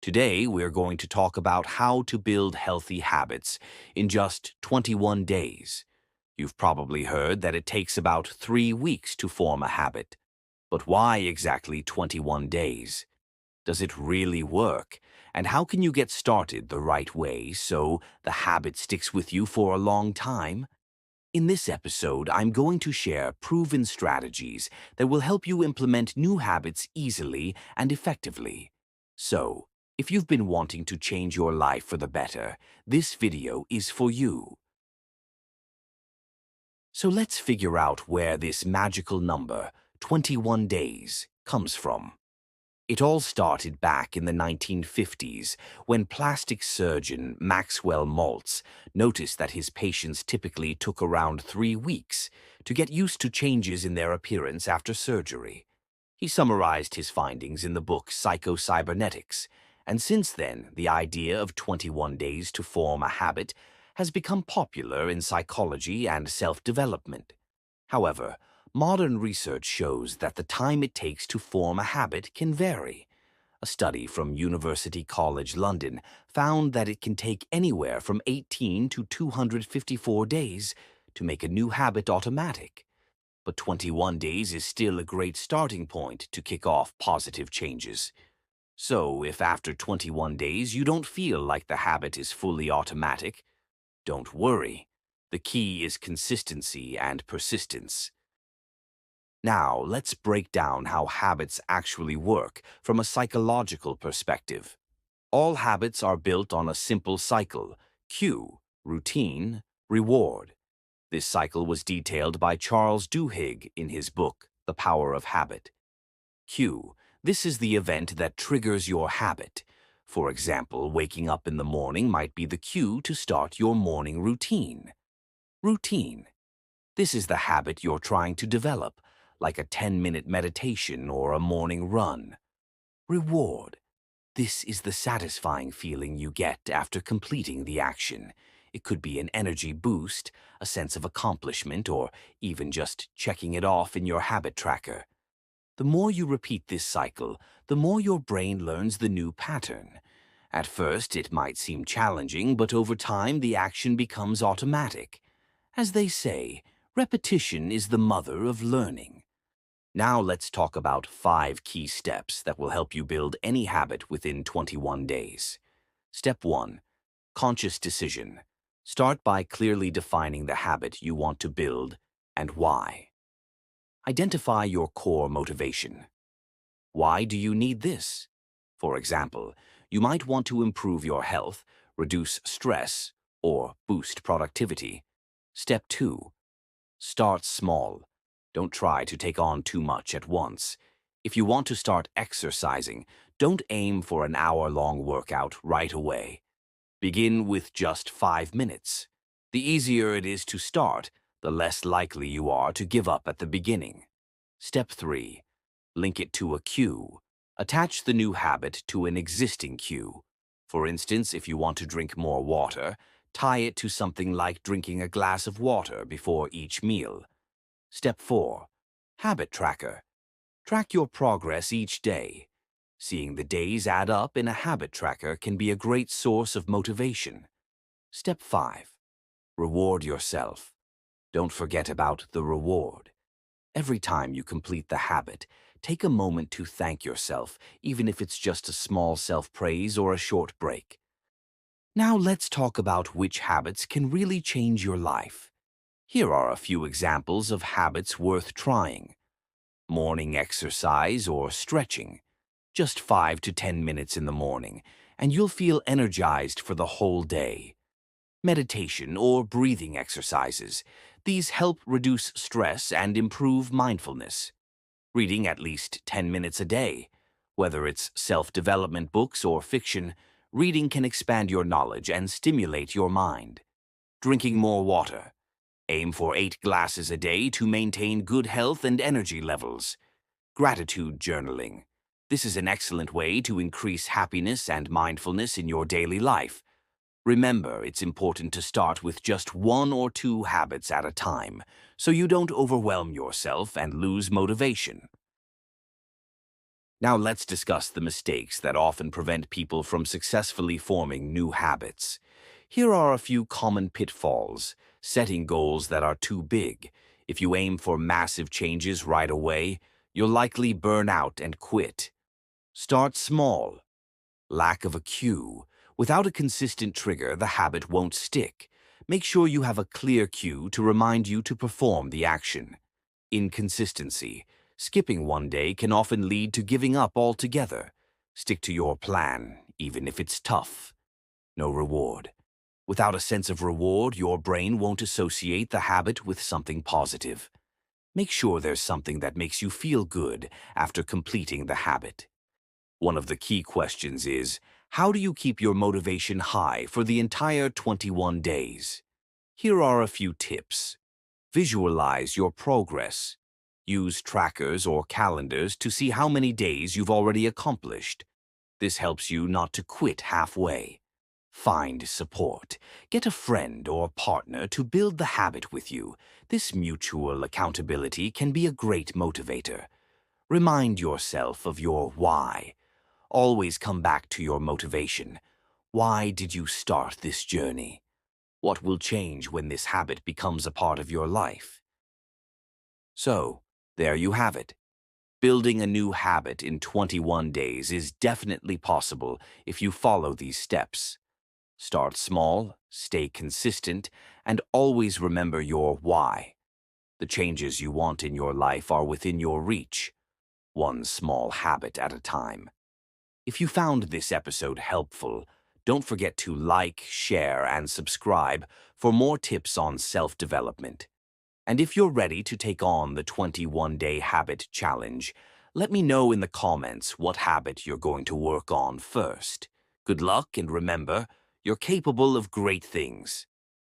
Today, we're going to talk about how to build healthy habits in just 21 days. You've probably heard that it takes about 3 weeks to form a habit. But why exactly 21 days? Does it really work? And how can you get started the right way so the habit sticks with you for a long time? In this episode, I'm going to share proven strategies that will help you implement new habits easily and effectively. So, if you've been wanting to change your life for the better, this video is for you. So let's figure out where this magical number, 21 days, comes from. It all started back in the 1950s when plastic surgeon Maxwell Maltz noticed that his patients typically took around 3 weeks to get used to changes in their appearance after surgery. He summarized his findings in the book Psycho-Cybernetics, and since then, the idea of 21 days to form a habit has become popular in psychology and self-development. However, modern research shows that the time it takes to form a habit can vary. A study from University College London found that it can take anywhere from 18 to 254 days to make a new habit automatic. But 21 days is still a great starting point to kick off positive changes. So, if after 21 days you don't feel like the habit is fully automatic, don't worry. The key is consistency and persistence. Now, let's break down how habits actually work from a psychological perspective. All habits are built on a simple cycle: cue, routine, reward. This cycle was detailed by Charles Duhigg in his book, The Power of Habit. Cue. This is the event that triggers your habit. For example, waking up in the morning might be the cue to start your morning routine. Routine. This is the habit you're trying to develop, like a 10-minute meditation or a morning run. Reward. This is the satisfying feeling you get after completing the action. It could be an energy boost, a sense of accomplishment, or even just checking it off in your habit tracker. The more you repeat this cycle, the more your brain learns the new pattern. At first, it might seem challenging, but over time, the action becomes automatic. As they say, repetition is the mother of learning. Now let's talk about 5 key steps that will help you build any habit within 21 days. Step 1. Conscious decision. Start by clearly defining the habit you want to build and why. Identify your core motivation. Why do you need this? For example, you might want to improve your health, reduce stress, or boost productivity. Step 2. Start small. Don't try to take on too much at once. If you want to start exercising, don't aim for an hour-long workout right away. Begin with just 5 minutes. The easier it is to start, the less likely you are to give up at the beginning. Step 3. Link it to a cue. Attach the new habit to an existing cue. For instance, if you want to drink more water, tie it to something like drinking a glass of water before each meal. Step 4. Habit tracker. Track your progress each day. Seeing the days add up in a habit tracker can be a great source of motivation. Step 5. Reward yourself. Don't forget about the reward. Every time you complete the habit, take a moment to thank yourself, even if it's just a small self-praise or a short break. Now let's talk about which habits can really change your life. Here are a few examples of habits worth trying. Morning exercise or stretching. Just 5 to 10 minutes in the morning, and you'll feel energized for the whole day. Meditation or breathing exercises. These help reduce stress and improve mindfulness. Reading at least 10 minutes a day. Whether it's self-development books or fiction, reading can expand your knowledge and stimulate your mind. Drinking more water. Aim for 8 glasses a day to maintain good health and energy levels. Gratitude journaling. This is an excellent way to increase happiness and mindfulness in your daily life. Remember, it's important to start with just 1 or 2 habits at a time, so you don't overwhelm yourself and lose motivation. Now let's discuss the mistakes that often prevent people from successfully forming new habits. Here are a few common pitfalls. Setting goals that are too big. If you aim for massive changes right away, you'll likely burn out and quit. Start small. Lack of a cue. Without a consistent trigger, the habit won't stick. Make sure you have a clear cue to remind you to perform the action. Inconsistency. Skipping one day can often lead to giving up altogether. Stick to your plan, even if it's tough. No reward. Without a sense of reward, your brain won't associate the habit with something positive. Make sure there's something that makes you feel good after completing the habit. One of the key questions is, how do you keep your motivation high for the entire 21 days? Here are a few tips. Visualize your progress. Use trackers or calendars to see how many days you've already accomplished. This helps you not to quit halfway. Find support. Get a friend or partner to build the habit with you. This mutual accountability can be a great motivator. Remind yourself of your why. Always come back to your motivation. Why did you start this journey? What will change when this habit becomes a part of your life? So, there you have it. Building a new habit in 21 days is definitely possible if you follow these steps. Start small, stay consistent, and always remember your why. The changes you want in your life are within your reach, one small habit at a time. If you found this episode helpful, don't forget to like, share, and subscribe for more tips on self-development. And if you're ready to take on the 21-day habit challenge, let me know in the comments what habit you're going to work on first. Good luck, and remember, you're capable of great things.